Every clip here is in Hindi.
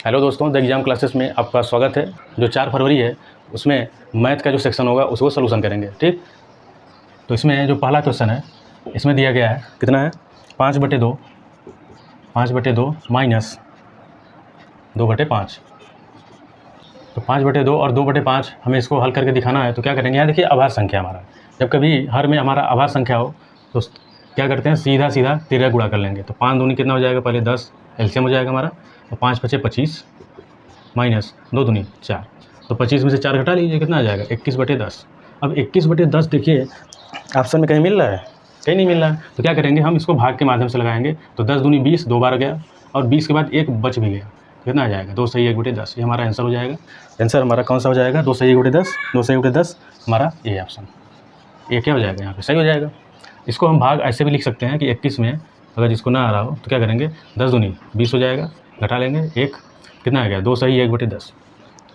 हेलो दोस्तों, द एग्जाम क्लासेस में आपका स्वागत है। जो 4 फरवरी है उसमें मैथ का जो सेक्शन होगा उसको सॉल्यूशन करेंगे। ठीक, तो इसमें जो पहला क्वेश्चन है इसमें दिया गया है, कितना है 5/2 माइनस 2/5। तो 5/2 और 2/5 हमें इसको हल करके दिखाना है। तो क्या करेंगे, यहाँ देखिए आभार संख्या हमारा, जब कभी हर में हमारा आभार संख्या हो तो क्या करते हैं, सीधा 13 गुणा कर लेंगे। तो 5 दूनी कितना हो जाएगा, पहले 10 एलसीएम हो जाएगा हमारा, और 5 × 5 = 25 माइनस 2 दूनी 4। तो 25 में से 4 घटा लीजिए, कितना आ जाएगा 21/10। अब 21/10 देखिए ऑप्शन में कहीं मिल रहा है, कहीं नहीं मिल रहा है। तो क्या करेंगे, हम इसको भाग के माध्यम से लगाएंगे। तो 10 दूनी 20, 2 बार गया, और 20 के बाद 1 बच भी गया, कितना आ जाएगा 2 सही 1/10। ये हमारा आंसर हो जाएगा। आंसर हमारा कौन सा हो जाएगा, 2 सही 1/10। 2 सही 1/10 हमारा ये ऑप्शन, ये क्या हो जाएगा, यहाँ पे सही हो जाएगा। इसको हम भाग ऐसे भी लिख सकते हैं कि 21 में अगर जिसको ना आ रहा हो तो क्या करेंगे, 10 दूनी 20 हो जाएगा, घटा लेंगे 1, कितना आ गया 2 सही 1/10।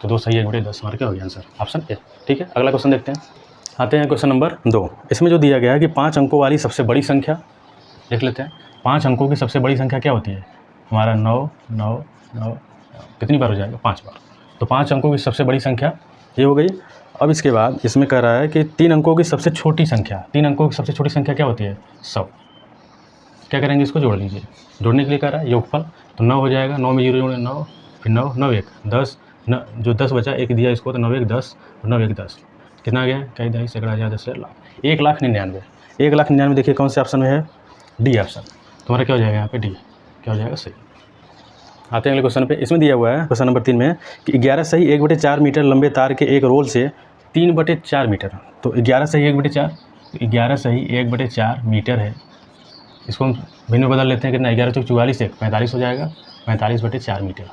तो 2 सही 1/10 हमारा क्या हो गया आंसर, ऑप्शन ए। ठीक है, अगला क्वेश्चन देखते हैं। आते हैं क्वेश्चन नंबर 2। इसमें जो दिया गया है कि 5 अंकों वाली सबसे बड़ी संख्या, देख लेते हैं। 5 अंकों की सबसे बड़ी संख्या क्या होती है, हमारा 9 9 9, कितनी बार हो जाएगा, 5 बार। तो 5 अंकों की सबसे बड़ी संख्या ये हो गई। अब इसके बाद इसमें कह रहा है कि 3 अंकों की सबसे छोटी संख्या, 3 अंकों की सबसे छोटी संख्या क्या होती है, 100। क्या करेंगे, इसको जोड़ लीजिए। जोड़ने के लिए कह रहा है योगफल, तो 9 हो जाएगा, 9 में 0 जोड़े 9, फिर 9 9 1 10 न, जो 10 बचा 1 दिया इसको, तो 9 1 10 और 9 1 10, कितना आ गया, कई 10 सैकड़ा 1000 10 लाख, 1,99,000। 1,99,000 देखिए कौन से ऑप्शन में है, डी ऑप्शन। तुम्हारा क्या हो जाएगा यहाँ पे, डी क्या हो जाएगा, सही। आते हैं अगले क्वेश्चन पे। इसमें दिया हुआ है क्वेश्चन नंबर 3 में कि 11 सही 1/4 मीटर लंबे तार के एक रोल से 3/4 मीटर। तो 11 सही 1/4, 11 सही 1/4 मीटर है। इसको हम भिन्न में बदल लेते हैं, कितना 11 × 44 1 45 हो जाएगा, 45/4 मीटर।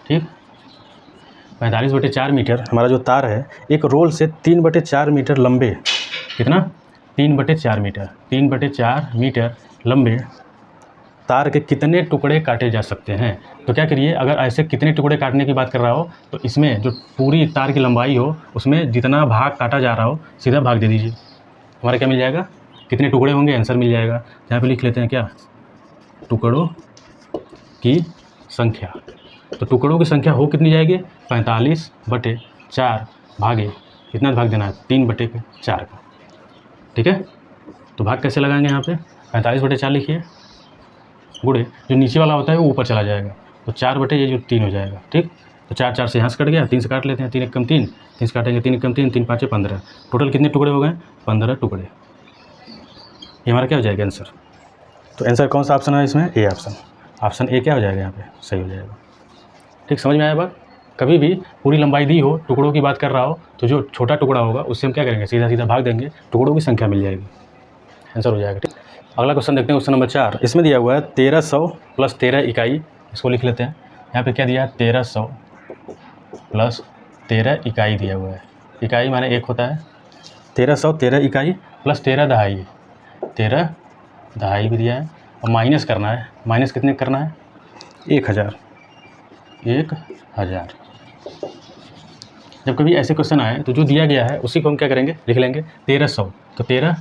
ठीक, 45/4 मीटर हमारा जो तार है एक रोल से 3/4 मीटर लंबे, कितना 3/4 मीटर, 3/4 मीटर लंबे तार के कितने टुकड़े काटे जा सकते हैं। तो क्या करिए, अगर ऐसे कितने टुकड़े काटने की बात कर रहा हो तो इसमें जो पूरी तार की लंबाई हो उसमें जितना भाग काटा जा रहा हो सीधा भाग दे दीजिए। हमारा क्या मिल जाएगा, कितने टुकड़े होंगे, आंसर मिल जाएगा। यहाँ पे लिख लेते हैं क्या, टुकड़ों की संख्या। तो टुकड़ों की संख्या हो कितनी जाएगी, 45/4 भागे, कितना भाग देना है, 3/4 का। ठीक है, तो भाग कैसे लगाएंगे, यहाँ पे 45/4 लिखिए, गुणे जो नीचे वाला होता है वो ऊपर चला जाएगा, तो 4 ये जो 3 हो जाएगा। ठीक, तो 4 4 से यहाँ से कट गया, 3 से काट लेते हैं, 3 1 कम 3, 3 से काटेंगे 3 1 कम 3, 3 5 15। टोटल कितने टुकड़े हो गए, 15 टुकड़े। ये हमारा क्या हो जाएगा आंसर। तो आंसर कौन सा ऑप्शन है इसमें, ए ऑप्शन। ऑप्शन ए क्या हो जाएगा यहाँ पे, सही हो जाएगा। ठीक, समझ में आया बात। कभी भी पूरी लंबाई दी हो, टुकड़ों की बात कर रहा हो, तो जो छोटा टुकड़ा होगा उससे हम क्या करेंगे, सीधा सीधा भाग देंगे, टुकड़ों की संख्या मिल जाएगी, आंसर हो जाएगा। ठीक, अगला क्वेश्चन देखते हैं, क्वेश्चन नंबर 4। इसमें दिया हुआ है 1300 + 13 इकाई। इसको लिख लेते हैं। यहाँ पे क्या दिया है, 1300 + 13 इकाई दिया हुआ है। इकाई माने 1 होता है। 1300 13 इकाई + 13 दहाई, 13 दहाई भी दिया है, और माइनस करना है। माइनस कितने करना है, 1000। 1000। जब कभी ऐसे क्वेश्चन आए तो जो दिया गया है उसी को हम क्या करेंगे, लिख लेंगे 1300। तो 13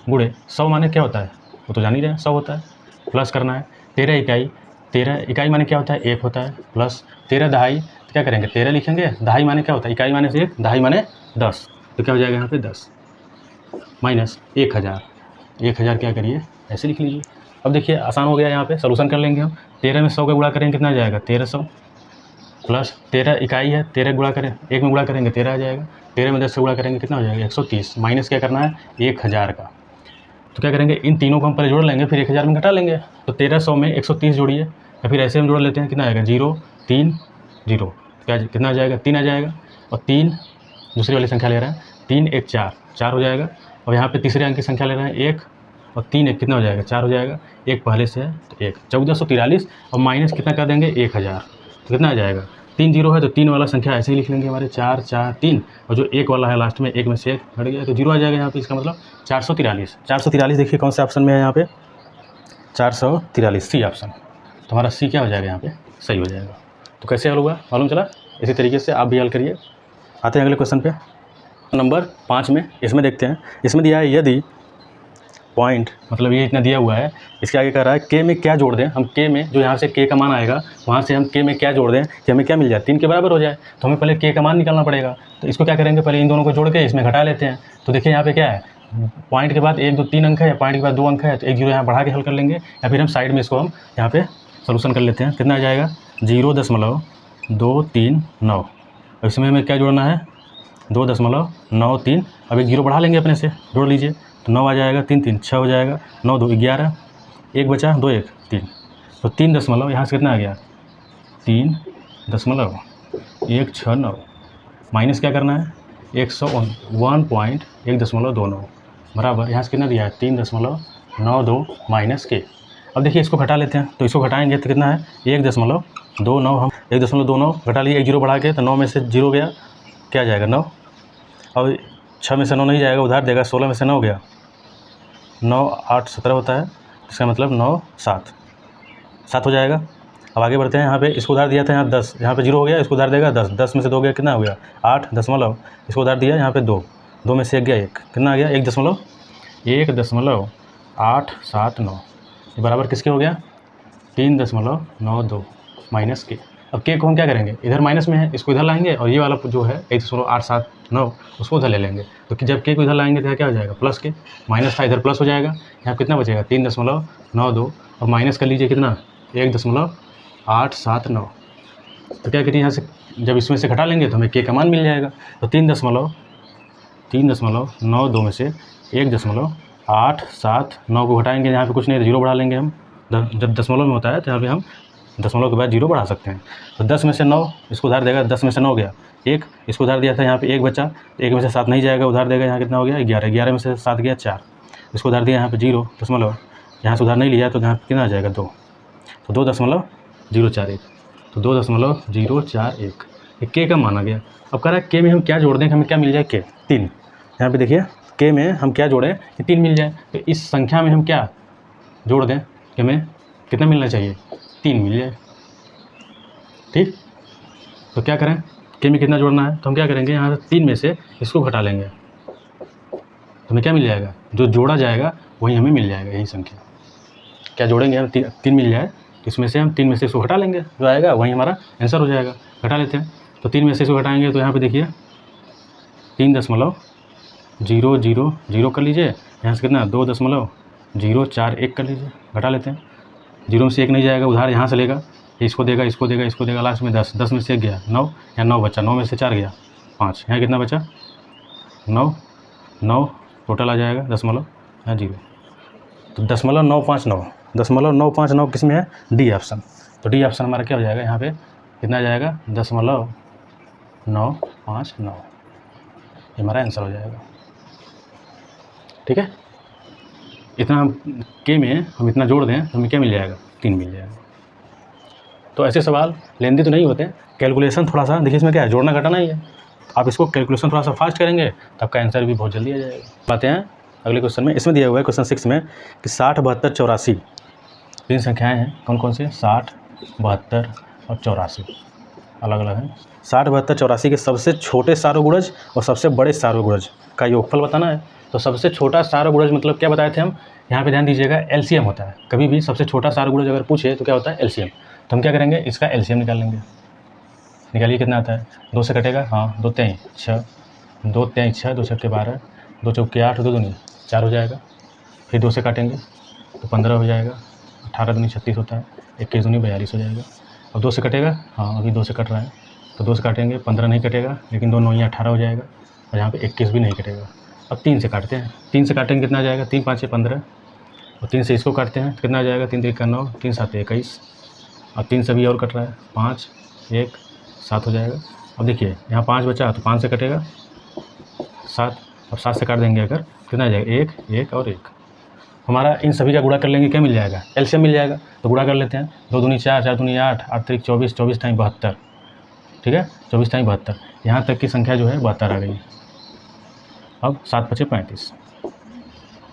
गुणे 100 माने क्या होता है, वो तो जान ही रहे हैं 100 होता है। प्लस करना है 13 इकाई, 13 इकाई माने क्या होता है, 1 होता है, प्लस 13 दहाई, तो क्या करेंगे 13 लिखेंगे, दहाई माने क्या होता है, इकाई माने से 1, दहाई माने 10, तो क्या हो जाएगा यहाँ पे 10, माइनस 1000। 1000 क्या करिए ऐसे लिख लीजिए। अब देखिए आसान हो गया, यहाँ पे सॉल्यूशन कर लेंगे हम। 13 में 100 का गुणा करेंगे, कितना आ जाएगा 1300, प्लस 13 इकाई है, 13 गुणा करें 1 में गुणा करेंगे 13 आ जाएगा, 13 में 10 से गुणा करेंगे कितना हो जाएगा 130, माइनस क्या करना है 1000 का। तो क्या करेंगे, इन तीनों को हम पहले जोड़ लेंगे, फिर 1000 में घटा लेंगे। तो 1300 में 130 जोड़िए, या फिर ऐसे हम जोड़ लेते हैं, कितना आएगा 0 3 0, क्या कितना आ जाएगा 3 आ जाएगा, और 3 दूसरी वाली संख्या ले रहे हैं, 3 1 4 4 हो जाएगा, और यहाँ पे तीसरे अंक की संख्या ले रहे हैं 1, और 3 1 कितना हो जाएगा 4 हो जाएगा, 1 पहले से है तो 1, 1443, और माइनस कितना कर देंगे 1000, तो कितना आ जाएगा 3 0 है, तो 3 वाला संख्या ऐसे ही लिख लेंगे हमारे 4 4 3, और जो 1 वाला है लास्ट में 1 में से 1 हट गया तो 0 आ जाएगा यहाँ पे, इसका मतलब 443। 443 देखिए कौन से ऑप्शन में है यहाँ पे, 443 सी ऑप्शन। तो हमारा सी क्या हो जाएगा यहाँ पे, सही हो जाएगा। तो कैसे हल होगा मालूम चला, इसी तरीके से आप भी हल करिए। आते हैं अगले क्वेश्चन पे, नंबर 5 में। इसमें देखते हैं, इसमें दिया है यदि पॉइंट मतलब ये इतना दिया हुआ है, इसके आगे कह रहा है के में क्या जोड़ दें। हम के में जो यहाँ से के का मान आएगा वहाँ से हम के में क्या जोड़ दें कि हमें क्या मिल जाए, 3 के बराबर हो जाए। तो हमें पहले के का मान निकालना पड़ेगा। तो इसको क्या करेंगे, पहले इन दोनों को जोड़ के इसमें घटा लेते हैं। तो देखिए यहाँ पे क्या है, पॉइंट के बाद 1 2 3 अंक है, पॉइंट के बाद 2 अंक है, तो 1 0 यहाँ बढ़ा के हल कर लेंगे, या फिर हम साइड में इसको हम यहाँ पे सोल्यूशन कर लेते हैं। कितना आ जाएगा 0.239। इसमें हमें क्या जोड़ना है 2.93। अब 1 0 बढ़ा लेंगे अपने से, जोड़ लीजिए। तो 9 आ जाएगा, 3 3 6 हो जाएगा, 9 2 11, 1 बचा 2 1 3। तो 3 दशमलव यहाँ से कितना आ गया 3.169 माइनस क्या करना है 101.129 बराबर यहाँ से कितना दिया है 3.92 माइनस के। अब देखिए इसको घटा लेते हैं, तो इसको घटाएंगे तो कितना है 1.29। हम 1.29 घटा लिए, 1 0 बढ़ा के, तो 9 में से 0 गया, क्या जाएगा 9। अब 6 में से 9 नहीं जाएगा, उधार देगा, 16 में से 9 गया, 9 8 17 होता है, इसका मतलब 9 7 हो जाएगा। अब आगे बढ़ते हैं, यहाँ पे इसको उधार दिया था, यहाँ 10, यहाँ पे 0 हो गया, इसको उधार देगा 10, 10 में से 2 गया, कितना हो गया 8 दशमलव, इसको उधार दिया, यहाँ पे 2, 2 में से 1 गया 1, कितना आ गया 1.879 ये बराबर किसके हो गया 3.92 माइनस के। अब के को हम क्या करेंगे, इधर माइनस में है, इसको इधर लाएंगे, और ये वाला जो है 1.879 उसको उधर ले लेंगे। तो कि जब के को इधर लाएंगे तो क्या हो जाएगा प्लस के, माइनस था इधर प्लस हो जाएगा, यहाँ कितना बचेगा 3.92 और माइनस कर लीजिए कितना 1.879। तो क्या करिए यहाँ से जब इसमें से घटा लेंगे तो हमें के का मान मिल जाएगा। तो 3.92 में से 1.879 को घटाएंगे, यहाँ पे कुछ नहीं, 0 बढ़ा लेंगे हम। जब दशमलव में होता है तो यहाँ पे हम दशमलव के बाद 0 बढ़ा सकते हैं। तो 10 में से 9 इसको उधार देगा, 10 में से 9 गया 1, इसको उधार दिया था, यहाँ पे 1 बचा, 1 में से 7 नहीं जाएगा, उधार देगा, यहाँ कितना हो गया 11, 11 में से 7 गया 4, इसको उधार दिया, यहाँ पे 0 दशमलव, यहाँ से उधार नहीं लिया तो यहाँ पे कितना आ जाएगा 2, तो 2.041, तो 2.041 ये के का मान आ गया। अब कह रहा है के में हम क्या जोड़ दें कि हमें क्या मिल जाए के 3। यहाँ पे देखिए के में हम क्या जोड़ें कि 3 मिल जाए। तो इस संख्या में हम क्या जोड़ दें कि हमें कितना मिलना चाहिए 3 मिल जाए। ठीक, तो क्या करें, के में कितना जोड़ना है, तो हम क्या करेंगे यहाँ से 3 में से इसको घटा लेंगे, तो हमें क्या मिल जाएगा, जो जोड़ा जाएगा वही हमें मिल जाएगा, यही संख्या। क्या जोड़ेंगे हम 3 मिल जाए, तो इसमें से हम 3 में से इसको घटा लेंगे, जो आएगा वही हमारा आंसर हो जाएगा। घटा लेते हैं, तो 3 में से इसको घटाएंगे तो यहाँ पे देखिए 3.000 कर लीजिए, यहाँ से कितना 2.041 कर लीजिए, घटा लेते हैं। 0 में से 1 नहीं जाएगा, उधार यहाँ से लेगा, इसको देगा, इसको देगा, इसको देगा, लास्ट में 10, 10 में से 1 गया 9, यहाँ 9 बचा, 9 में से 4 गया 5, यहाँ कितना बचा 9 टोटल आ जाएगा दशमलव, यहाँ 0, तो 0.959 किस में है डी ऑप्शन। तो डी ऑप्शन हमारा क्या हो जाएगा, यहाँ पे कितना आ जाएगा 0.959, ये हमारा आंसर हो जाएगा। ठीक है, इतना हम के में हम इतना जोड़ दें तो हमें क्या मिल जाएगा 3 मिल जाएगा। तो ऐसे सवाल लेंदी तो नहीं होते, कैलकुलेशन थोड़ा सा देखिए, इसमें क्या है जोड़ना घटाना ही है। आप इसको कैलकुलेशन थोड़ा सा फास्ट करेंगे तो आपका आंसर भी बहुत जल्दी आ जाएगा। बातें हैं अगले क्वेश्चन में, इसमें दिया हुआ है क्वेश्चन 6 में कि 60 72 84 तीन संख्याएं हैं, कौन कौन से 60 72 और 84 अलग अलग हैं। 60 72 84 के सबसे छोटे सार्वगुणज और सबसे बड़े सार्वगुणज का योगफल बताना है। तो सबसे छोटा सार्वगुणज मतलब क्या बताए थे हम, यहाँ पे ध्यान दीजिएगा एलसीएम होता है। कभी भी सबसे छोटा सार्वगुणज अगर पूछे तो क्या होता है एलसीएम। तो हम क्या करेंगे, इसका एलसीएम निकाल लेंगे। निकालिए कितना आता है, 2 से कटेगा, हाँ 2 3 6, 2 3 6, 2 6 12, 2 चौके 8, 2 दूनी 4 हो जाएगा। फिर 2 से काटेंगे तो 15 हो जाएगा, 18 दूनी 36 होता है, 21 दूनी 42 हो जाएगा। अब 2 से कटेगा, हाँ अभी 2 से कट रहा है, तो 2 से काटेंगे 15 नहीं कटेगा, लेकिन 2 9 18 हो जाएगा, और यहाँ पे 21 भी नहीं कटेगा। अब 3 से काटते हैं, 3 से काटेंगे कितना आ जाएगा, 3 5 15, और 3 से इसको काटते हैं तो कितना आ जाएगा, 3 3 9, 3 7 21, और 3 से भी और कट रहा है, 5 1 7 हो जाएगा। अब देखिए यहाँ 5 बचा तो 5 से कटेगा 7, अब 7 से काट देंगे अगर कितना आ जाएगा, 1 1 और 1। हमारा इन सभी का गुणा कर लेंगे, क्या मिल जाएगा, एलसीएम मिल जाएगा। तो गुणा कर लेते हैं, 2 दूनी 4, 4 दूनी 8, 8 3 24, 24 टाइम 72, ठीक है 24 टाइम 72, यहाँ तक की संख्या जो है 72 आ गई। अब 7 बचे 35,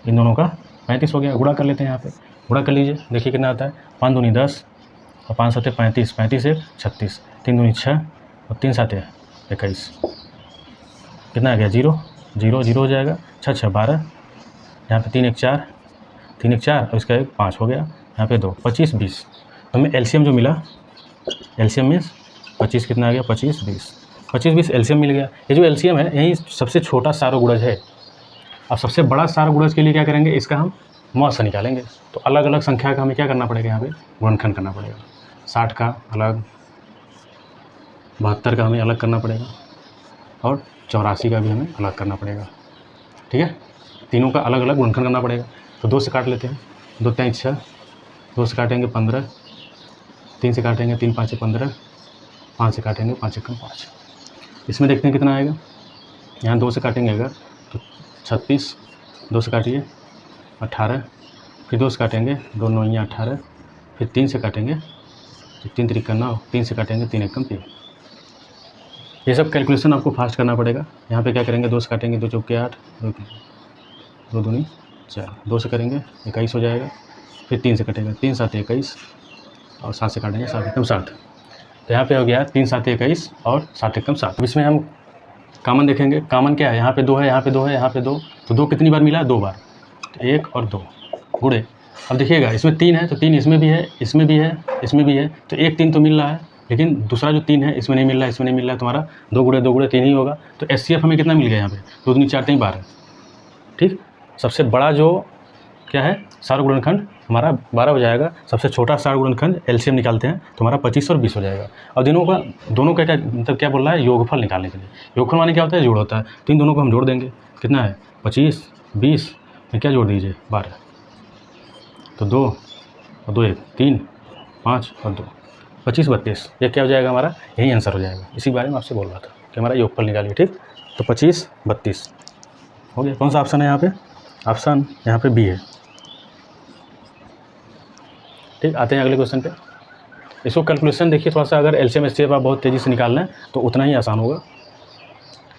इन दोनों का 35 हो गया। गुणा कर लेते हैं, यहाँ पे गुणा कर लीजिए, देखिए कितना आता है, 5 दूनी 10 और 5 7 35, 35 1 36, 3 दूनी 6 और 3 7 21, कितना आ गया 0 0 0 हो जाएगा, 6 6 12, यहाँ पे 3 1 4, 3 1 4 और इसका 1 5 हो गया, यहाँ पे 2 25 20। तो हमें एलसीएम जो मिला, एलसीएम में 25 कितना आ गया 25 20 एलसीएम मिल गया। ये जो एलसीएम है यही सबसे छोटा सार्वगुणज है। अब सबसे बड़ा सार्वगुणज के लिए क्या करेंगे, इसका हम मौसा निकालेंगे। तो अलग अलग संख्या का हमें क्या करना पड़ेगा, यहाँ पे गुणनखंड करना पड़ेगा। 60 का अलग, 72 का हमें अलग करना पड़ेगा और 84 का भी हमें अलग करना पड़ेगा। ठीक है, तीनों का अलग अलग गुणनखंड करना पड़ेगा। तो 2 से काट लेते हैं, 2 3 6, 2 से काटेंगे 15, 3 से काटेंगे 3 5 15, 5 से काटेंगे 5 1 5। इसमें देखते हैं कितना आएगा। यहाँ 2 से काटेंगे अगर तो 36, 2 से काटिए 18, फिर 2 से काटेंगे 2 9 18, फिर 3 से काटेंगे तो 3 3 9, 3 से काटेंगे 3 1 3। ये सब कैलकुलेशन आपको फास्ट करना पड़ेगा। यहाँ पे क्या करेंगे, 2 से काटेंगे 2 चौके 8, 2 दूनी 4, 2 से करेंगे 21 हो जाएगा, फिर 3 से कटेगा 3 7 21 और 7 से काटेंगे 7 1 7। तो यहाँ पे हो गया 3 7 21 और 7 1 7। अब इसमें हम कॉमन देखेंगे, कॉमन क्या है, यहाँ पे 2 है, यहाँ पे 2 है, यहाँ पे 2, तो 2 कितनी बार मिला, 2 बार। तो 1 और 2 गुणे। अब देखिएगा इसमें 3 है तो 3 इसमें भी है, इसमें भी है, इसमें भी है, तो 1 3 तो मिल रहा है, लेकिन दूसरा जो 3 है इसमें नहीं मिल रहा है, इसमें नहीं मिल रहा है, तुम्हारा 2 गुणे 3 ही होगा। तो एचसीएफ हमें कितना मिल गया यहाँ पे, 2 दूनी 4 3 12। ठीक, सबसे बड़ा जो क्या है सार्वगुणनखंड हमारा 12 हो जाएगा। सबसे छोटा सार्वगुणनखंड एलसीएम निकालते हैं तो हमारा 25 और 20 हो जाएगा। और दोनों का क्या मतलब क्या बोल रहा है, योगफल निकालने के लिए। योगफल माने क्या होता है, जोड़ होता है। तो इन दोनों को हम जोड़ देंगे, कितना है 25 20 में क्या जोड़ दीजिए 12, तो 2 और 2 1 3 5 और 2 25 32। ये क्या हो जाएगा हमारा, यही आंसर हो जाएगा। इसी बारे में आपसे बोल रहा था कि हमारा योगफल निकालिए। ठीक, तो 25 32 हो गया। कौन सा ऑप्शन है यहाँ पे, ऑप्शन यहाँ पे बी है। ठीक, आते हैं अगले क्वेश्चन पे। इसको कैलकुलेशन देखिए थोड़ा सा, अगर एलसीएम एचसीएफ आप बहुत तेज़ी से निकाल लें तो उतना ही आसान होगा।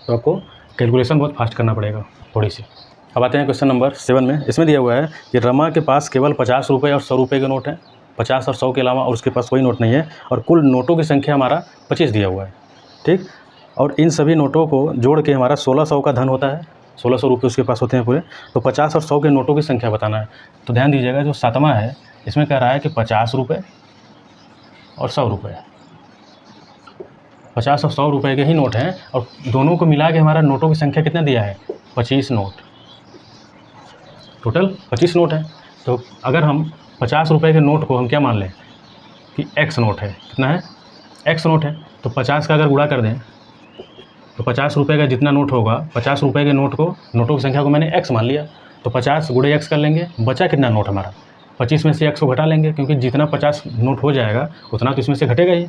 तो आपको कैलकुलेशन बहुत फास्ट करना पड़ेगा थोड़ी सी। अब आते हैं क्वेश्चन नंबर 7 में। इसमें दिया हुआ है कि रमा के पास केवल 50 रुपये और 100 रुपये के नोट हैं, 50 और 100 के अलावा और उसके पास कोई नोट नहीं है, और कुल नोटों की संख्या हमारा 25 दिया हुआ है। ठीक, और इन सभी नोटों को जोड़ के हमारा 1600 का धन होता है, 1600 रुपये उसके पास होते हैं पूरे। तो 50 और 100 के नोटों की संख्या बताना है। तो ध्यान दीजिएगा, जो 7वां है इसमें कह रहा है कि 50 रुपये और 100 रुपये, 50 और 100 रुपये के ही नोट हैं, और दोनों को मिला के हमारा नोटों की संख्या कितना दिया है, 25 नोट, टोटल 25 नोट है। तो अगर हम 50 रुपये के नोट को हम क्या मान लें कि एक्स नोट है, कितना है एक्स नोट है, तो 50 का अगर गुणा कर दें तो 50 रुपये का जितना नोट होगा, 50 रुपये के नोट को, नोटों की संख्या को मैंने एक्स मान लिया, तो 50 गुणे एक्स कर लेंगे, बचा कितना नोट हमारा, 25 में से एक्स को घटा लेंगे, क्योंकि जितना 50 नोट हो जाएगा उतना तो इसमें से घटेगा ही।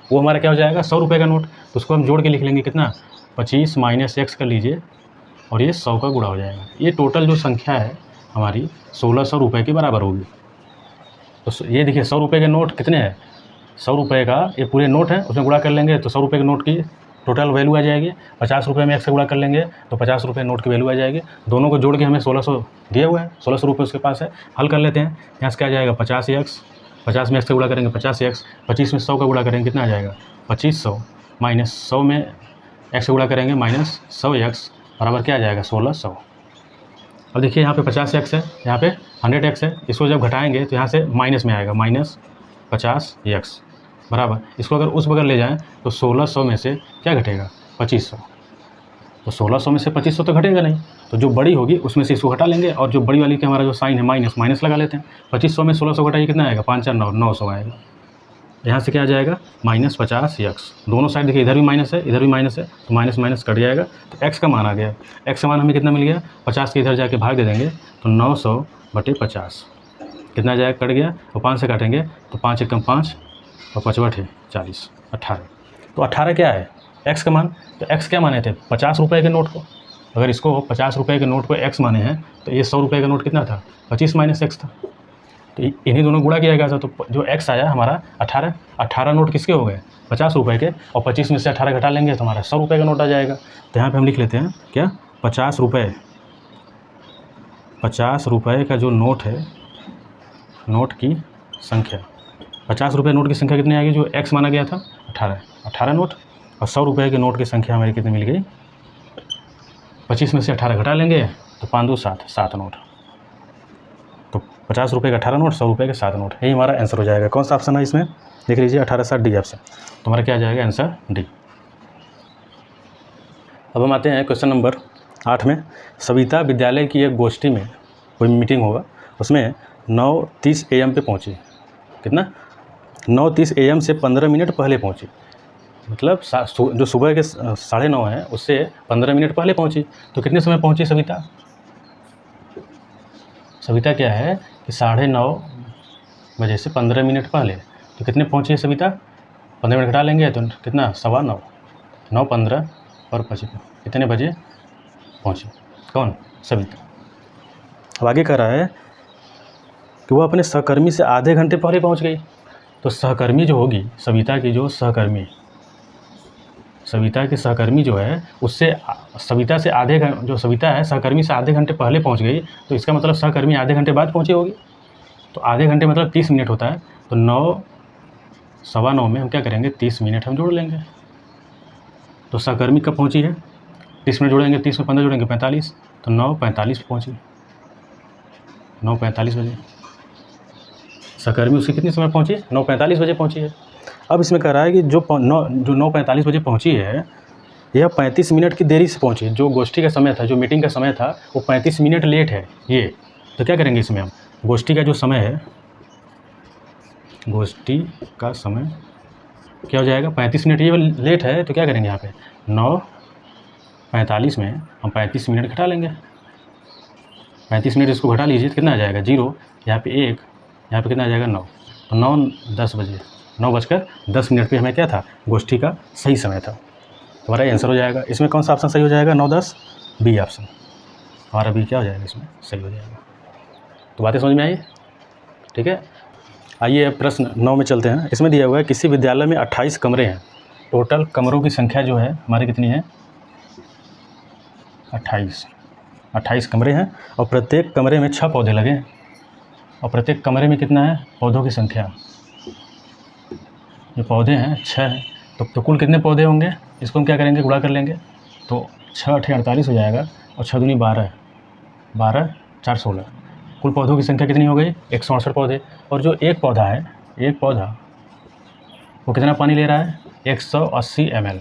वो हमारा क्या हो जाएगा 100 रुपये का नोट, तो उसको हम जोड़ के लिख लेंगे कितना, 25 माइनस एक्स कर लीजिए, और ये 100 का गुणा हो जाएगा। ये टोटल जो संख्या है हमारी 1600 रुपये के बराबर होगी। तो ये देखिए 100 रुपये के नोट कितने हैं, 100 रुपये का ये पूरे नोट है, उसमें गुणा कर लेंगे तो 100 रुपये के नोट की टोटल वैल्यू आ जाएगी। 50 रुपये में एक्स से गुणा कर लेंगे तो 50 रुपये नोट की वैल्यू आ जाएगी। दोनों को जोड़ के हमें 1600 दिया हुआ है, 1600 रुपये उसके पास है। हल कर लेते हैं, यहाँ से क्या आ जाएगा 50 एक्स, 50 में एक्स से गुणा करेंगे 50 एक्स, 25 में 100 का गुणा करेंगे कितना आ जाएगा 2500, माइनस 100 में एक्स से गुणा करेंगे माइनस 100 एक्स बराबर क्या आ जाएगा 1600। अब देखिए यहाँ पे 50 एक्स है, यहाँ पे 100 एक्स है, इसको जब घटाएंगे तो यहाँ से माइनस में आएगा, माइनस 50 एक्स बराबर, इसको अगर उस बगल ले जाएं तो 1600 में से क्या घटेगा 2500, तो 1600 में से 2500 तो घटेगा नहीं, तो जो बड़ी होगी उसमें से इसको घटा लेंगे, और जो बड़ी वाली के हमारा जो साइन है माइनस, माइनस लगा लेते हैं। 2500 में 1600 घटाइए कितना आएगा 5 4 9 900 आएगा। यहाँ से क्या आ जाएगा माइनस 50 एक्स, दोनों साइड देखिए इधर भी माइनस है इधर भी माइनस है, तो माइनस माइनस कट जाएगा, तो एक्स का मान आ गया। एक्स का मान हमें कितना मिल गया, 50 के इधर जाके भाग दे देंगे तो 900/50 कितना आ जाएगा, कट गया, और 5 से काटेंगे तो 5 एकम 5 और 5 40 18। तो 18 क्या है एक्स का मान, तो एक्स क्या माने थे 50 रुपये के नोट को, अगर इसको 50 रुपये के नोट को एक्स माने हैं तो ये 100 रुपये का नोट कितना था 25 माइनस एक्स था, तो इन्हीं दोनों गुणा किया गया था, तो जो एक्स आया हमारा 18 नोट किसके हो गए 50 रुपये के, और 25 में से 18 घटा लेंगे तो हमारा 100 रुपये का नोट आ जाएगा। तो यहाँ पे हम लिख लेते हैं क्या 50 रुपये का जो नोट है, नोट की संख्या 50 रुपये नोट की संख्या कितनी आएगी, जो एक्स माना गया था 18 नोट, और 100 रुपये के नोट की संख्या हमारी कितनी मिल गई 25 में से 18 घटा लेंगे तो 5 2 7 नोट, तो 50 रुपये का 18 नोट, 100 रुपये के 7 नोट। यही हमारा आंसर हो जाएगा। कौन सा ऑप्शन है इसमें, देख लीजिए 18/7 डी ऑप्शन। तो हमारा क्या आ जाएगा आंसर डी। अब हम आते हैं क्वेश्चन नंबर 8 में। सविता विद्यालय की एक गोष्ठी में कोई मीटिंग होगा, उसमें 9:30 AM पे पहुँची। कितना, 9:30 AM से 15 मिनट पहले पहुँची। मतलब जो सुबह के 9:30 है उससे 15 मिनट पहले पहुँची। तो कितने समय पहुँची सविता? सविता क्या है कि 9:30 बजे से 15 मिनट पहले, तो कितने पहुँची है सविता? 15 मिनट घटा लेंगे तो कितना, 9:15, 9:15 और 25, कितने बजे पहुँची? कौन? सविता। अब आगे कह रहा है कि वो अपने सहकर्मी से आधे घंटे पहले पहुँच गई। तो सहकर्मी जो होगी, सविता की जो सहकर्मी, सविता की सहकर्मी जो है उससे सविता से जो सविता है सहकर्मी से आधे घंटे पहले पहुंच गई, तो इसका मतलब सहकर्मी आधे घंटे बाद पहुंची होगी। तो आधे घंटे मतलब 30 मिनट होता है। तो 9 सवा 9 में हम क्या करेंगे, 30 मिनट हम जोड़ लेंगे। तो सहकर्मी कब पहुंची है, 30 मिनट जोड़ेंगे, 30 में 15 जोड़ेंगे 45, तो 9:45 पहुँची, 9:45 बजे। सहकर्मी उसकी कितने समय पहुँची, 9:45 बजे पहुँची है। अब इसमें कह रहा है कि जो 9:45 बजे पहुँची है, यह 35 मिनट की देरी से पहुँची। जो गोष्ठी का समय था, जो मीटिंग का समय था, वो 35 मिनट लेट है ये। तो क्या करेंगे इसमें हम, गोष्ठी का जो समय है, गोष्ठी का समय क्या हो जाएगा, 35 मिनट ये लेट है। तो क्या करेंगे यहाँ पे, 9:45 में हम 35 मिनट घटा लेंगे। 35 मिनट इसको घटा लीजिए तो कितना आ जाएगा, 0, यहाँ पे 1, यहाँ पे कितना आ जाएगा 9। तो 9:10 बजे, 9:10 पे हमें क्या था, गोष्ठी का सही समय था। तो हमारा आंसर हो जाएगा। इसमें कौन सा ऑप्शन सही हो जाएगा, 9:10 बी ऑप्शन हमारा बी क्या हो जाएगा, इसमें सही हो जाएगा। तो बातें समझ में आई, ठीक है। आइए अब प्रश्न 9 में चलते हैं। इसमें दिया हुआ है किसी विद्यालय में 28 कमरे हैं। टोटल कमरों की संख्या जो है हमारी कितनी है, 28 कमरे हैं और प्रत्येक कमरे में 6 पौधे लगे हैं। और प्रत्येक कमरे में कितना है, पौधों की संख्या, जो पौधे हैं 6 हैं। तो कुल कितने पौधे होंगे, इसको हम क्या करेंगे, गुणा कर लेंगे। तो 6 × 8 = 48 हो जाएगा और 6 दूनी 12, 12 4 16। कुल पौधों की संख्या कितनी हो गई, 168 पौधे। और जो एक पौधा है, एक पौधा वो कितना पानी ले रहा है, 180 ml।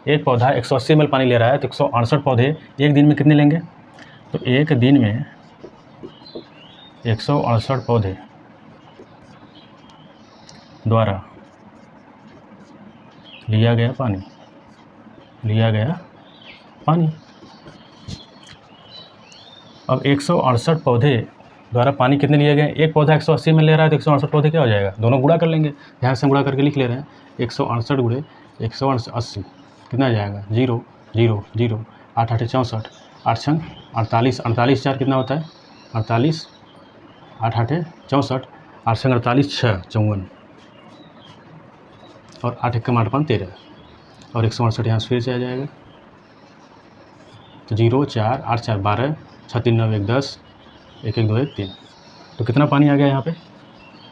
एक पौधा 180 ml पानी ले रहा है, तो 168 पौधे एक दिन में कितने लेंगे। तो एक दिन में 168 पौधे द्वारा लिया गया पानी। अब 168 पौधे द्वारा पानी कितने लिए गए, एक पौधा 180 में ले रहा है, तो 168 पौधे क्या हो जाएगा, दोनों गुणा कर लेंगे। यहाँ से गुणा करके लिख ले रहे हैं, 168 × 180 कितना आ जाएगा, 0 0 0, 8 8 64, 8 6 48, 48 4 कितना होता है, 48, 8 8 64, 8 6 48, 6 54 और 8 1 8 5 13 और 168 यहाँ से फिर से आ जाएगा। तो 0 4 8 4 12, 6 3 9 1 10, 1 1 2 1 3। तो कितना पानी आ गया यहाँ पे,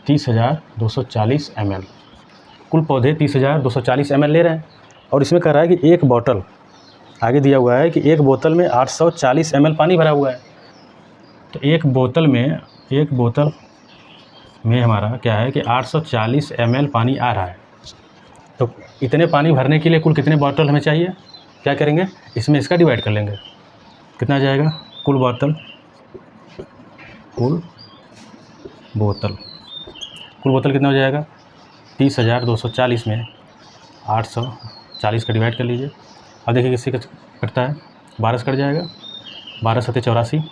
30,240 ml। कुल पौधे 30,240 ml ले रहे हैं। और इसमें कह रहा है कि एक बोतल, आगे दिया हुआ है कि एक बोतल में 840 ml पानी भरा हुआ है। तो एक बोतल में हमारा क्या है कि 840 ml पानी आ रहा है। तो इतने पानी भरने के लिए कुल कितने बोतल हमें चाहिए, क्या करेंगे, इसमें इसका डिवाइड कर लेंगे। कितना आ जाएगा, कुल बोतल कितना हो जाएगा, 30,240 में 840 का डिवाइड कर लीजिए। अब देखिए किससे कटता है, 12 से कट जाएगा, 12 7 84,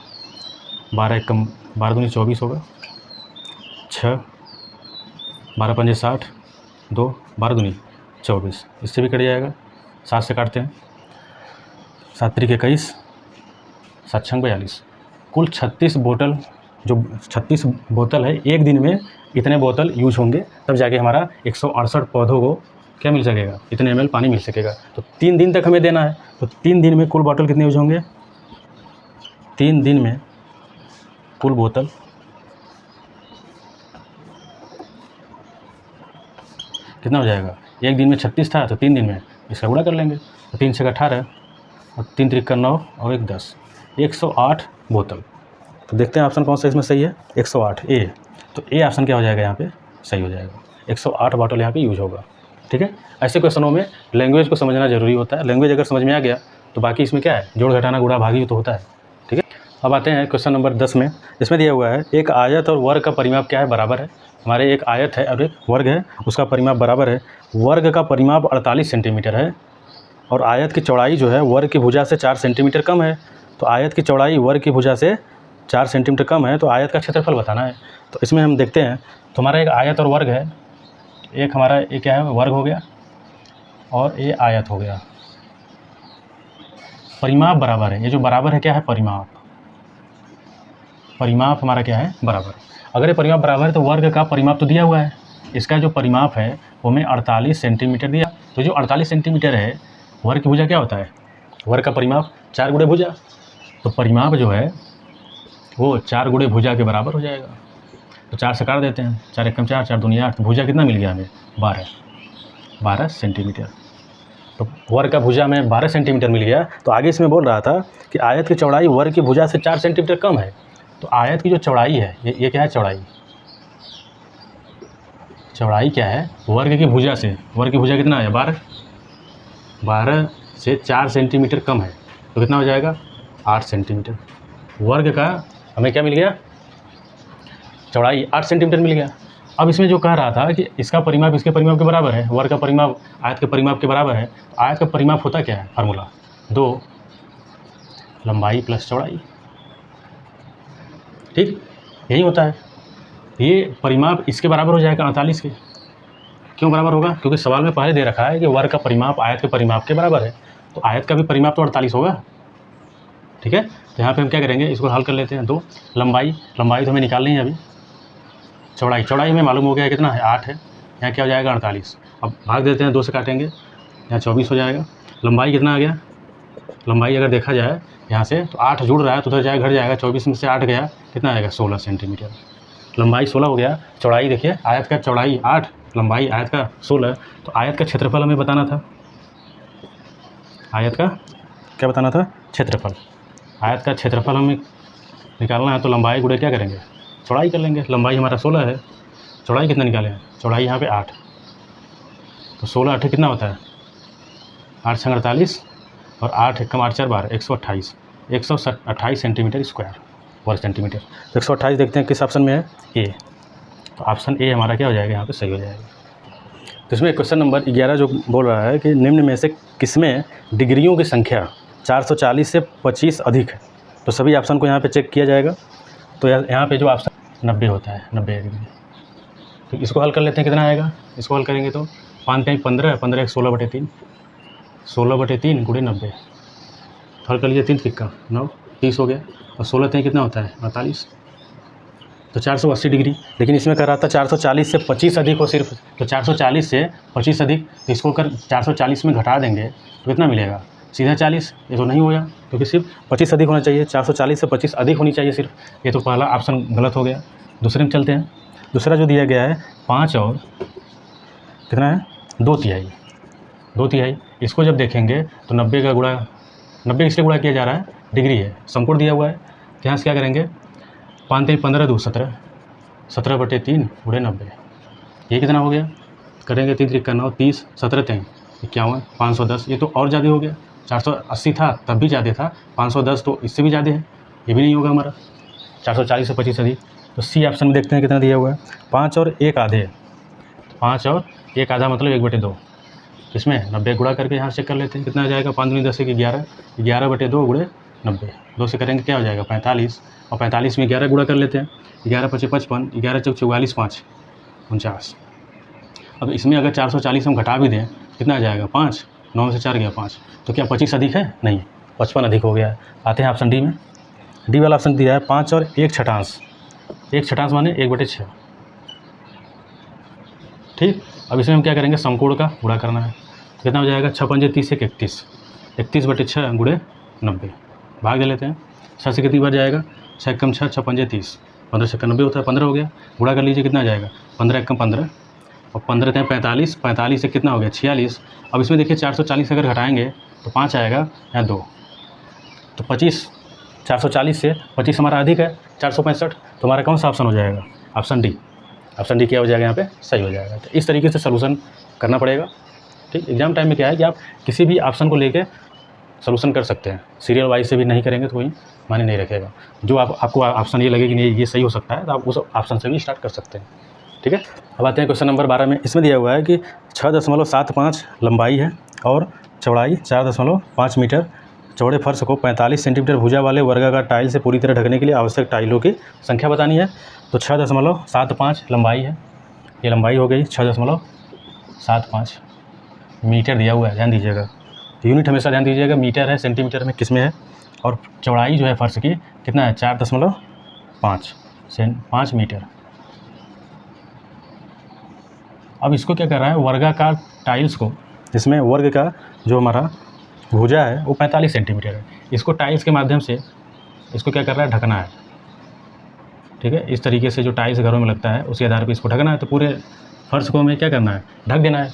12 1 कम 12 दूनी 24 होगा, 6 12 5 60, 2 12 दूनी 24, इससे भी कट जाएगा। 7 से काटते हैं, 7 3 21, 7 6 42। कुल 36 बोतल, जो 36 बोतल है, एक दिन में इतने बोतल यूज होंगे, तब जाके हमारा 168 पौधों को क्या मिल सकेगा, इतने ml पानी मिल सकेगा। तो 3 दिन तक हमें देना है। तो 3 दिन में कुल बोतल कितने यूज होंगे, 3 दिन में कुल बोतल कितना हो जाएगा, एक दिन में 36 था, तो 3 दिन में इसका गुणा कर लेंगे। तो 3 6 18 और 3 3 9 और 1 10, 108 बोतल। तो देखते हैं ऑप्शन कौन सा इसमें सही है, 108 ए। तो ए ऑप्शन क्या हो जाएगा यहाँ पे, सही हो जाएगा। 108 बॉटल यहाँ पे यूज होगा। ठीक है, ऐसे क्वेश्चनों में लैंग्वेज को समझना जरूरी होता है। लैंग्वेज अगर समझ में आ गया तो बाकी इसमें क्या है, जोड़ घटाना गुणा भागी तो होता है। ठीक है, अब आते हैं क्वेश्चन नंबर 10 में। इसमें दिया हुआ है एक आयत और वर्ग का परिमाप क्या है, बराबर है। हमारे एक आयत है और एक वर्ग है, उसका परिमाप बराबर है। वर्ग का परिमाप 48 सेंटीमीटर है और आयत की चौड़ाई जो है वर्ग की भुजा से 4 सेंटीमीटर कम है। तो आयत की चौड़ाई वर्ग की भुजा से 4 सेंटीमीटर कम है, तो आयत का क्षेत्रफल बताना है। तो इसमें हम देखते हैं, तो हमारा एक आयत और वर्ग है, एक हमारा ये क्या है, वर्ग हो गया और ये आयत हो गया। परिमाप बराबर है, ये जो बराबर है क्या है, परिमाप। परिमाप हमारा क्या है, बराबर। अगर ये परिमाप बराबर है तो वर्ग का परिमाप तो दिया हुआ है, इसका जो परिमाप है वो हमें 48 सेंटीमीटर दिया। तो जो 48 सेंटीमीटर है, वर्ग की भुजा क्या होता है, वर्ग का परिमाप 4 गुणे भुजा। तो परिमाप जो है वो 4 गुणे भुजा के बराबर हो जाएगा। तो 4 से काट देते हैं, 4 एकम 4, 4 दूनी 8। तो भुजा कितना मिल गया हमें, 12 सेंटीमीटर। तो वर्ग का भुजा में 12 सेंटीमीटर मिल गया। तो आगे इसमें बोल रहा था कि आयत की चौड़ाई वर्ग की भुजा से 4 सेंटीमीटर कम है। तो आयत की जो चौड़ाई है, ये क्या है, चौड़ाई। चौड़ाई क्या है, वर्ग की भुजा से, वर्ग की भुजा कितना है, 12 से 4 सेंटीमीटर कम है। तो कितना हो जाएगा, 8 सेंटीमीटर। वर्ग का हमें क्या मिल गया, चौड़ाई 8 सेंटीमीटर मिल गया। अब इसमें जो कह रहा था कि इसका परिमाप इसके परिमाप के बराबर है, वर्ग का परिमाप आयत के परिमाप के बराबर है। आयत का परिमाप होता क्या है, फार्मूला 2 लंबाई प्लस चौड़ाई। ठीक, यही होता है। ये परिमाप इसके बराबर हो जाएगा 48 के। क्यों बराबर होगा, क्योंकि सवाल में पहले दे रखा है कि वर्ग का परिमाप आयत के परिमाप के बराबर है। तो आयत का भी परिमाप तो 48 होगा। ठीक है, तो यहाँ पे हम क्या करेंगे, इसको हल कर लेते हैं। 2 लंबाई, लंबाई तो हमें निकालनी है अभी। चौड़ाई, चौड़ाई हमें मालूम हो गया कितना है, 8 है। यहाँ क्या हो जाएगा, 48। अब भाग देते हैं, 2 से काटेंगे, यहाँ 24 हो जाएगा। लंबाई कितना आ गया, लंबाई अगर देखा जाए यहाँ से तो 8 जुड़ रहा है तो उधर जाएगा, घट जाएगा। 24 में से 8 गया, कितना आएगा, 16 सेंटीमीटर। लंबाई 16 हो गया। चौड़ाई देखिए, आयत का चौड़ाई 8, लंबाई आयत का 16। तो आयत का क्षेत्रफल हमें बताना था। आयत का क्या बताना था, क्षेत्रफल। आयत का क्षेत्रफल हमें निकालना है तो लंबाई गुणे क्या करेंगे, चौड़ाई कर लेंगे। लंबाई हमारा 16 है, चौड़ाई कितना निकालें, चौड़ाई यहाँ पे 8। तो 16 8 कितना होता है, 8 संग 48 और 8 एकम 8 4 12, 128। 128 सेंटीमीटर स्क्वायर, वर्ग सेंटीमीटर। तो 128 देखते हैं किस ऑप्शन में है, ए। तो ऑप्शन ए हमारा क्या हो जाएगा, यहाँ पे सही हो जाएगा। तो इसमें क्वेश्चन नंबर 11 जो बोल रहा है कि निम्न में से किसमें डिग्रियों की संख्या 440 से 25 अधिक है। तो सभी ऑप्शन को यहाँ पे चेक किया जाएगा। तो यहाँ पे जो ऑप्शन 90 होता है, 90 डिग्री। तो इसको हल कर लेते हैं, कितना आएगा, इसको हल करेंगे तो 5 5 15, 15 16/3, 16/3 गुणे 90। हल कर लीजिए, 3 तिक्का 9, 30 हो गया। और 16 3 कितना होता है, 48। तो 480 डिग्री। लेकिन इसमें कह रहा था 440 से 25 अधिक हो सिर्फ। तो 440 से 25 अधिक, तो इसको कर 440 में घटा देंगे तो कितना मिलेगा, सीधा 40। ये तो नहीं होगा क्योंकि सिर्फ 25 अधिक होना चाहिए, 440 से 25 अधिक होनी चाहिए सिर्फ। ये तो पहला ऑप्शन गलत हो गया। दूसरे में चलते हैं। दूसरा जो दिया गया है 5 और कितना है, 2/3, 2/3। इसको जब देखेंगे तो 90 का गुणा, 90 किससे गुणा किया जा रहा है, डिग्री है, समकोण दिया हुआ है। तो यहाँ से क्या करेंगे, 5 3 15 2 17, 17/3 गुणे 90। ये कितना हो गया, करेंगे 3 3 9, 30, 17 3 51, 510। ये तो और ज़्यादा हो गया, 480 था तब भी ज़्यादा था, 510 तो इससे भी ज़्यादा है। ये भी नहीं होगा हमारा, 440 से 25 अधिक। तो सी ऑप्शन में देखते हैं कितना दिया हुआ है, 5 और 1 आधे। 5 और 1 आधा मतलब 1/2। इसमें 90 गुणा करके यहाँ चेक कर लेते हैं, कितना आ जाएगा, 5 दूनी 10 11, 11/2 गुणे 90। 2 से करेंगे क्या हो जाएगा, 45। और 45 में 11 गुणा कर लेते हैं, 11 5 55, 11 4 44, 5 49। अब इसमें अगर 440 हम घटा भी दें कितना आ जाएगा, 5, 9 में से 4 गया 5। तो क्या 25 अधिक है, नहीं, 55 अधिक हो गया है। आते हैं ऑप्शन डी में। डी वाला ऑप्शन दिया है 5 और 1 छठांश। 1 छठांश माने 1/6। ठीक, अब इसमें हम क्या करेंगे, समकोण का गुणा करना है। तो कितना हो जाएगा, 6 5 30 1 31, 31/6 गुणे 90। भाग दे लेते हैं, 6 से कितनी बार जाएगा, 6 एकम 6, 6 5 30, 15 6 90 होता है, 15 हो गया। गुणा कर लीजिए, कितना आ जाएगा, 15 एकम 15 और 15 × 45, 45 से कितना हो गया, 46। अब इसमें देखिए 440 अगर घटाएंगे तो 5 आएगा, यहाँ 2, तो 25 440 से 25 हमारा अधिक है 465, तो हमारा कौन सा ऑप्शन हो जाएगा? Option D. ऑप्शन डी क्या हो जाएगा यहाँ पे? सही हो जाएगा। तो इस तरीके से सलूशन करना पड़ेगा। ठीक, एग्जाम टाइम में क्या है कि आप किसी भी ऑप्शन को लेके सलूशन कर सकते हैं, सीरियल वाइज से भी नहीं करेंगे तो कोई मायने नहीं रखेगा। जो आपको ऑप्शन ये लगे कि नहीं ये सही हो सकता है, तो आप उस ऑप्शन से भी स्टार्ट कर सकते हैं। ठीक है, अब आते हैं क्वेश्चन नंबर 12 में। इसमें दिया हुआ है कि 6.75 लंबाई है और चौड़ाई 4.5 मीटर चौड़े फर्श को 45 सेंटीमीटर भुजा वाले वर्गाकार टाइल से पूरी तरह ढकने के लिए आवश्यक टाइलों की संख्या बतानी है। तो 6.75 लंबाई है, ये लंबाई हो गई। 6.75 मीटर दिया हुआ है, ध्यान दीजिएगा। तो यूनिट हमेशा ध्यान दीजिएगा, मीटर है, सेंटीमीटर में किस में है। और चौड़ाई जो है फर्श की कितना है? 4.5 मीटर। अब इसको क्या कर रहा है? वर्गाकार टाइल्स को, इसमें वर्ग का जो हमारा भुजा है वो 45 सेंटीमीटर है, इसको टाइल्स के माध्यम से इसको क्या कर रहा है? ढकना है। ठीक है, इस तरीके से जो टाइल्स घरों में लगता है उसके आधार पर इसको ढकना है। तो पूरे फर्श को हमें क्या करना है? ढक देना है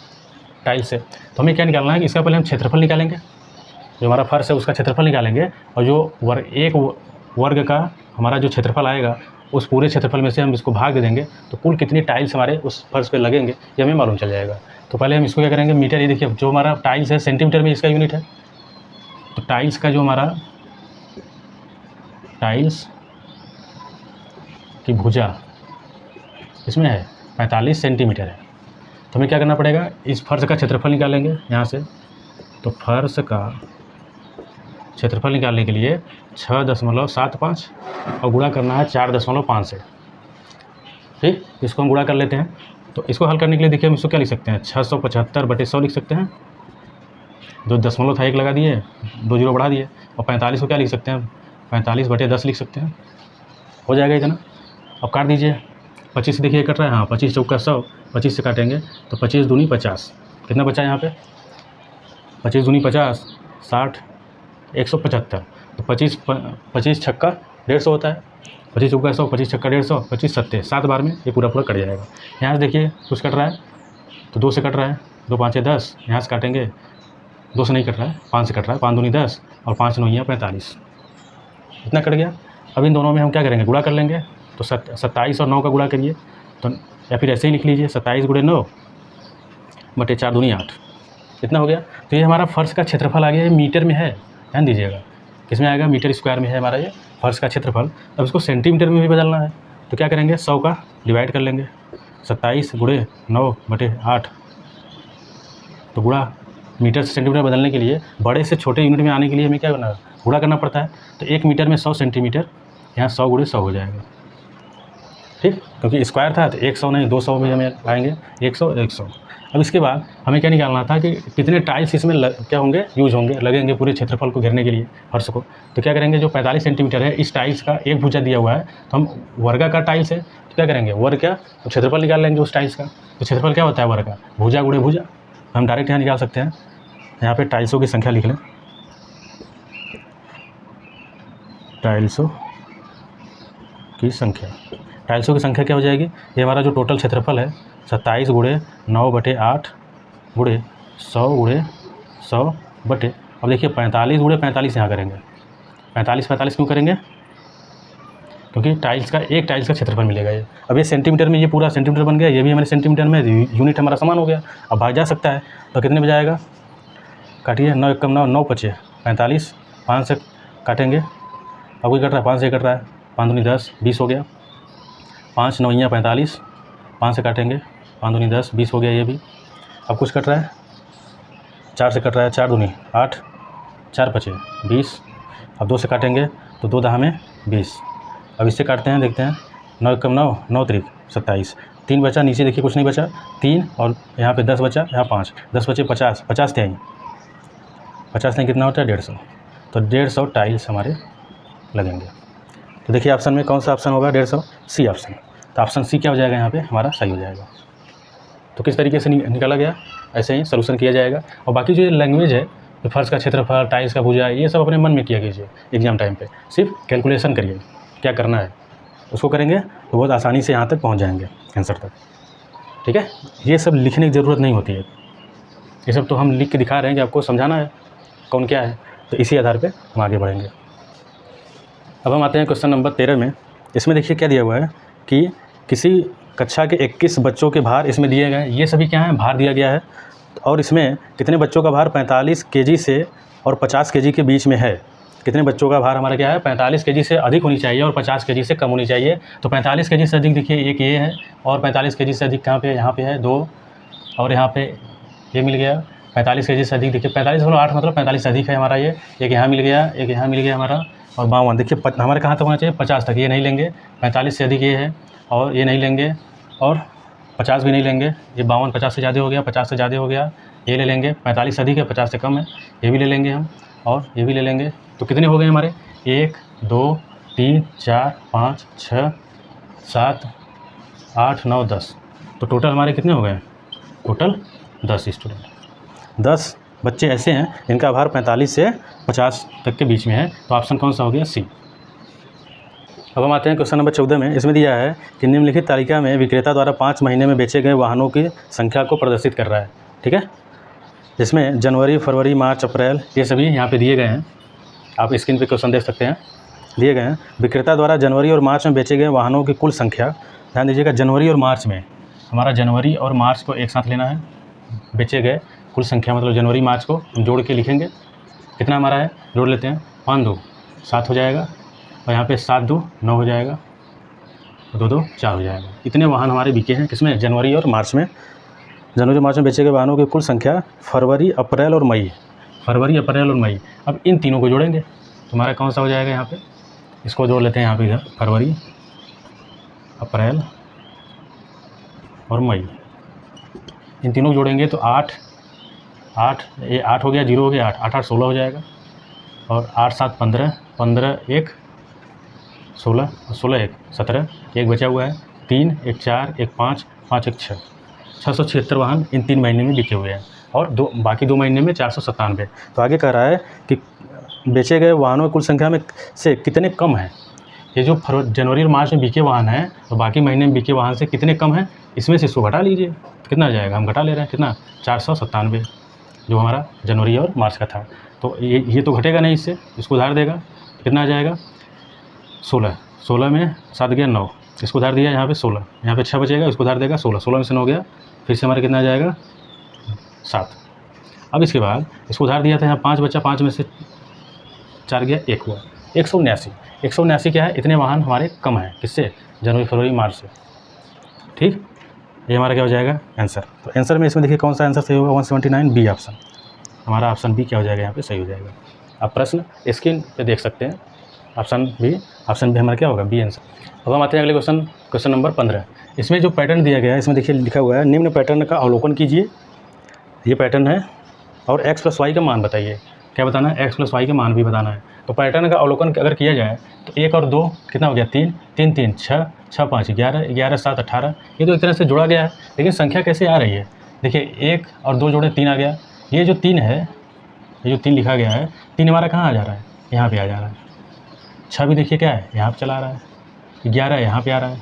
टाइल्स से। तो हमें क्या निकालना है कि इसका पहले हम क्षेत्रफल निकालेंगे, जो हमारा फर्श है उसका क्षेत्रफल निकालेंगे, और जो एक वर्ग का हमारा जो क्षेत्रफल आएगा उस पूरे क्षेत्रफल में से हम इसको भाग दे देंगे, तो कुल कितनी टाइल्स हमारे उस फर्श पे लगेंगे ये हमें मालूम चल जाएगा। तो पहले हम इसको क्या करेंगे? मीटर, ये देखिए जो हमारा टाइल्स है सेंटीमीटर में इसका यूनिट है, तो टाइल्स का जो हमारा टाइल्स की भुजा इसमें है 45 सेंटीमीटर है। तो हमें क्या करना पड़ेगा? इस फर्श का क्षेत्रफल निकालेंगे यहाँ से। तो फर्श का क्षेत्रफल निकालने के लिए 6.75 और गुणा करना है 4.5 से। ठीक, इसको हम गुणा कर लेते हैं। तो इसको हल करने के लिए देखिए हम इसको क्या लिख सकते हैं? 675/100 लिख सकते हैं। जो दशमलव था 1 लगा दिए, 2 जीरो बढ़ा दिए, और 45 को क्या लिख सकते हैं? 45/10 लिख सकते हैं। हो जाएगा इतना। अब काट दीजिए। 25 देखिए कट रहा है, हाँ 25 चौका 100, 25 से काटेंगे तो 25 दूनी 50, कितना बचा यहाँ पे? 25 दूनी 50, 60, 175। तो 25 छक्का 150 होता है, 25 चौका 100, 25 छक्का 150, 25 सत्ते 7 बार में ये पूरा पूरा कट जाएगा। यहाँ से देखिए कुछ कट रहा है तो 2 से कट रहा है, 2 5 10, यहाँ से काटेंगे 2 से नहीं कट रहा है, 5 से कट रहा है, 5 दूनी 10 और 5 9 45, इतना कट गया। अब इन दोनों में हम क्या करेंगे? गुणा कर लेंगे। तो 27 और 9 का गुणा करिए, तो या फिर ऐसे ही लिख लीजिए 27 × 9 बटे 4 दूनी 8, इतना हो गया। तो ये हमारा फर्श का क्षेत्रफल आ गया, ये मीटर में है, ध्यान दीजिएगा। किस में आएगा? मीटर स्क्वायर में है हमारा ये फर्श का क्षेत्रफल। अब इसको सेंटीमीटर में भी बदलना है, तो क्या करेंगे? 100 का डिवाइड कर लेंगे, 27 × 9 बटे 8। तो गुणा मीटर से सेंटीमीटर बदलने के लिए, बड़े से छोटे यूनिट में आने के लिए हमें क्या करना है? गुणा करना पड़ता है। तो 1 मीटर में 100 सेंटीमीटर, यहाँ 100 × 100 हो जाएगा। ठीक, क्योंकि स्क्वायर था तो 100 नहीं 200 भी हमें लाएंगे, 100 100। अब इसके बाद हमें क्या निकालना था कि कितने टाइल्स इसमें क्या होंगे? यूज होंगे, लगेंगे पूरे क्षेत्रफल को घेरने के लिए फर्श को। तो क्या करेंगे? जो 45 सेंटीमीटर है इस टाइल्स का एक भुजा दिया हुआ है, तो हम वर्गाकार टाइल्स है तो क्या करेंगे? वर्ग क्या? तो क्षेत्रफल निकाल लेंगे उस टाइल्स का। तो क्षेत्रफल क्या होता है? वर्ग का भुजा गुणे भुजा। हम डायरेक्ट यहाँ निकाल सकते हैं। यहाँ पे टाइल्सों की संख्या लिख लें, टाइल्सों की संख्या। टाइल्सों की संख्या क्या हो जाएगी? ये हमारा जो टोटल क्षेत्रफल है 27 × 9 बटे 8 × 100 बटे, अब देखिए 45 × 45 यहाँ करेंगे। 45 क्यों करेंगे? क्योंकि टाइल्स का एक टाइल्स का क्षेत्रफल मिलेगा ये। अब ये सेंटीमीटर में, ये पूरा सेंटीमीटर बन गया, ये भी हमारे सेंटीमीटर में, यूनिट हमारा समान हो गया। अब भाग जा सकता है, तो कितने में जाएगा? काटिए, 9 × 9 9 5 45, 5 से काटेंगे, अब कोई कट रहा है 5 से कट रहा है, 5 दूनी 10 20 हो गया, 5 9 45, 5 से काटेंगे, 5 दूनी 10 20 हो गया ये भी। अब कुछ कट रहा है 4 से कट रहा है, 4 दूनी 8, 4 5 20, अब 2 से काटेंगे तो 2 दहा में 20। अब इससे काटते हैं, देखते हैं, 9 × 9 9 3 27, 3 बचा, नीचे देखिए कुछ नहीं बचा, 3 और यहाँ पे 10 बचा, यहाँ 5, 10 बचे 50, 50 थे यहीं, 50 नहीं कितना होता है? 150। तो 150 टाइल्स हमारे लगेंगे। तो देखिए ऑप्शन में कौन सा ऑप्शन होगा? 150, सी ऑप्शन। तो ऑप्शन सी क्या हो जाएगा? यहाँ पे हमारा सही हो जाएगा। तो किस तरीके से निकाला गया, ऐसे ही सलूशन किया जाएगा। और बाकी जो लैंग्वेज है, जो फर्श का क्षेत्रफल, टाइल्स का भुजा, ये सब अपने मन में किया कीजिए एग्जाम टाइम पे। सिर्फ कैलकुलेशन करिए क्या करना है, उसको करेंगे तो बहुत आसानी से यहाँ तक पहुँच जाएंगे आंसर तक। ठीक है, ये सब लिखने की ज़रूरत नहीं होती है, ये सब तो हम लिख के दिखा रहे हैं कि आपको समझाना है कौन क्या है, तो इसी आधार पर हम आगे बढ़ेंगे। अब हम आते हैं क्वेश्चन नंबर 13 में। इसमें देखिए क्या दिया हुआ है कि किसी कक्षा के 21 बच्चों के भार इसमें दिए गए हैं। ये सभी क्या हैं, भार दिया गया है। और इसमें कितने बच्चों का भार 45 केजी से और 50 केजी के बीच में है। कितने बच्चों का भार हमारा क्या है, 45 केजी से अधिक होनी चाहिए और 50 केजी से कम होनी चाहिए। तो 45 केजी से अधिक देखिए एक ये है, और 45 केजी से अधिक कहाँ पे, यहाँ पे है 2, और यहाँ पे ये मिल गया। 45 केजी से अधिक देखिए 45/8 मतलब 45 से अधिक है हमारा ये। एक यहाँ मिल गया, एक यहाँ मिल गया हमारा, और 52 देखिए हमारे कहाँ तक होना चाहिए, 50 तक। ये नहीं लेंगे, 45 से अधिक ये है, और ये नहीं लेंगे, और 50 भी नहीं लेंगे। ये 52 50 से ज़्यादा हो गया, 50 से ज़्यादा हो गया, ये ले लेंगे। 45 से अधिक है, 50 से कम है, ये भी ले लेंगे हम, और ये भी ले लेंगे। तो कितने हो गए हमारे, 1 2 3 4 5 6 7 8 9 10। तो टोटल हमारे कितने हो गए, टोटल 10 स्टूडेंट। 10 बच्चे ऐसे हैं जिनका भार 45 से 50 तक के बीच में है। तो ऑप्शन कौन सा हो गया, सी। अब हम आते हैं क्वेश्चन नंबर 14 में। इसमें दिया है कि निम्नलिखित तालिका में विक्रेता द्वारा 5 महीने में बेचे गए वाहनों की संख्या को प्रदर्शित कर रहा है। ठीक है, जिसमें जनवरी, फरवरी, मार्च, अप्रैल ये सभी यहाँ पे दिए गए हैं। आप स्क्रीन पे क्वेश्चन देख सकते हैं, दिए गए हैं। विक्रेता द्वारा जनवरी और मार्च में बेचे गए वाहनों की कुल संख्या, ध्यान दीजिएगा, जनवरी और मार्च में हमारा जनवरी और मार्च को एक साथ लेना है। बेचे गए कुल संख्या मतलब जनवरी मार्च को हम जोड़ के लिखेंगे। कितना हमारा है, जोड़ लेते हैं। 5 2 7 हो जाएगा, और यहाँ पे 7 2 9 हो जाएगा, 2 2 4 हो जाएगा। इतने वाहन हमारे बिके हैं किसमें, जनवरी और मार्च में। जनवरी मार्च में बेचे गए वाहनों की कुल संख्या फरवरी, अप्रैल और मई, फरवरी, अप्रैल और मई। अब इन तीनों को जोड़ेंगे तो हमारा कौन सा हो जाएगा, यहाँ पे इसको जोड़ लेते हैं। यहाँ पे इधर फरवरी, अप्रैल और मई, इन तीनों को जोड़ेंगे तो 8 ये 8 हो गया, 0 हो गया, 8 8 16 हो जाएगा, और 8 7 15, 15 1 16, 16 1 17, एक बचा हुआ है, 3 1 4 1 5 5 1 6, 676 वाहन इन 3 महीने में बिके हुए हैं, और बाकी 2 महीने में 497। तो आगे कह रहा है कि बेचे गए वाहनों की कुल संख्या में से कितने कम हैं। ये जो जनवरी और मार्च में बिके वाहन हैं, तो बाकी महीने में बिके वाहन से कितने कम हैं, इसमें से इसको घटा लीजिए। कितना आ जाएगा, हम घटा ले रहे हैं, कितना, 497 जो हमारा जनवरी और मार्च का था। तो ये तो घटेगा नहीं इससे, इसको उधार देगा। कितना आ जाएगा, 16, 16 में 7 गया 9, इसको उधार दिया यहाँ पे 16, यहाँ पे 6 बचेगा, इसको उधार देगा 16, 16 में से 9 गया, फिर से हमारा कितना आ जाएगा, 7। अब इसके बाद इसको उधार दिया था, यहाँ 5 बचा, 5 में से 4 गया, 1 हुआ, 179। 179 क्या है, इतने वाहन हमारे कम हैं किससे, जनवरी फरवरी मार्च से। ठीक, ये हमारा क्या हो जाएगा, आंसर। तो आंसर में इसमें देखिए कौन सा आंसर सही होगा, 179 बी ऑप्शन। हमारा ऑप्शन बी क्या हो जाएगा, यहाँ पे सही हो जाएगा। आप प्रश्न स्क्रीन पे देख सकते हैं, ऑप्शन बी हमारा क्या होगा, बी आंसर। अब हम आते हैं अगले क्वेश्चन नंबर 15। इसमें जो पैटर्न दिया गया है, इसमें देखिए लिखा हुआ है, निम्न पैटर्न का अवलोकन कीजिए। ये पैटर्न है, और x + y का मान बताइए। क्या बताना है, x + y का मान भी बताना है। तो पैटर्न का अवलोकन अगर किया जाए तो 1 और 2 कितना हो गया, 3 3 3 6 6 5 11 11 7 18। ये तो एक तरह से जुड़ा गया है, लेकिन संख्या कैसे आ रही है, देखिए 1 और 2 जोड़े 3 आ गया। ये जो 3 है, ये जो 3 लिखा गया है, 3 हमारा कहाँ आ जा रहा है, यहाँ पे आ जा रहा है। 6 भी देखिए क्या है, यहाँ पे चला आ रहा है, 11 यहाँ पे आ रहा है,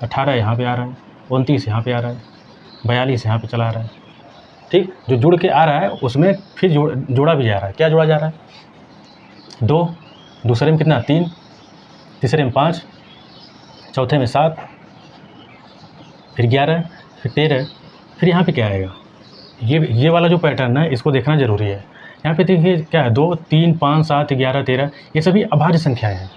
18 यहाँ पे आ रहा है, 29 यहाँ पे आ रहा है, 42 यहाँ पे चला आ रहा है। ठीक, जो जुड़ के आ रहा है उसमें फिर जोड़ा भी जा रहा है। क्या जोड़ा जा रहा है, 2, दूसरे में कितना, 3, तीसरे में 5, चौथे में 7, फिर 11, फिर 13, फिर यहाँ पे क्या आएगा। ये वाला जो पैटर्न है इसको देखना ज़रूरी है। यहाँ पे देखिए क्या है, 2 3 5 7 11 13, ये सभी अभाज्य संख्याएँ हैं।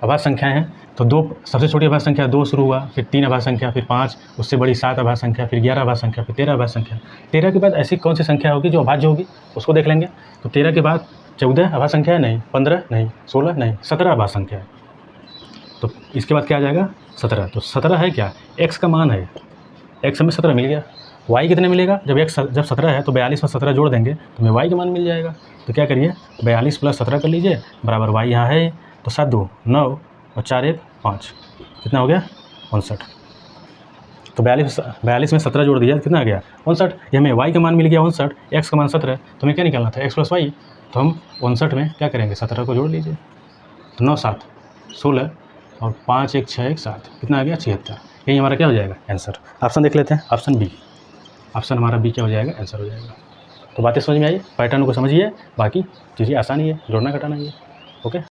अभाज्य संख्याएँ हैं तो 2 सबसे छोटी अभाज्य संख्या 2 शुरू हुआ, फिर 3 अभाज्य संख्या, फिर 5, उससे बड़ी 7 अभाज्य संख्या, फिर 11 अभाज्य संख्या, फिर 13 अभाज्य संख्या। 13 के बाद ऐसी कौन सी संख्या होगी जो अभाज्य होगी, उसको देख लेंगे। तो 13 के बाद 14 अभाज्य संख्या है, नहीं, 15 नहीं, 16 नहीं, 17 अभाज्य संख्या है। तो इसके बाद क्या आ जाएगा, 17। तो 17 है क्या, x का मान है, x हमें 17 मिल गया। y कितने मिलेगा, जब 17 है तो 42 में 17 जोड़ देंगे तो हमें y का मान मिल जाएगा। तो क्या करिए, 42 + 17 कर लीजिए, बराबर y यहाँ है, तो 7 2 9 और 4 1 5, कितना हो गया, 59। तो 42 में 17 जोड़ दिया, कितना आ गया, 59। ये हमें y का मान मिल गया 59, x का मान 17, तो हमें क्या निकालना था, x + y। तो हम 59 में क्या करेंगे, 17 को जोड़ लीजिए, तो 9 7 16 और 5 1 6 1 7, कितना आ गया, 76। यही हमारा क्या हो जाएगा, आंसर। ऑप्शन देख लेते हैं, ऑप्शन बी। ऑप्शन हमारा बी क्या हो जाएगा, आंसर हो जाएगा। तो बातें समझ में आई, पैटर्न को समझिए, बाकी चीज़ें आसानी है, जोड़ना घटाना ही है। ओके।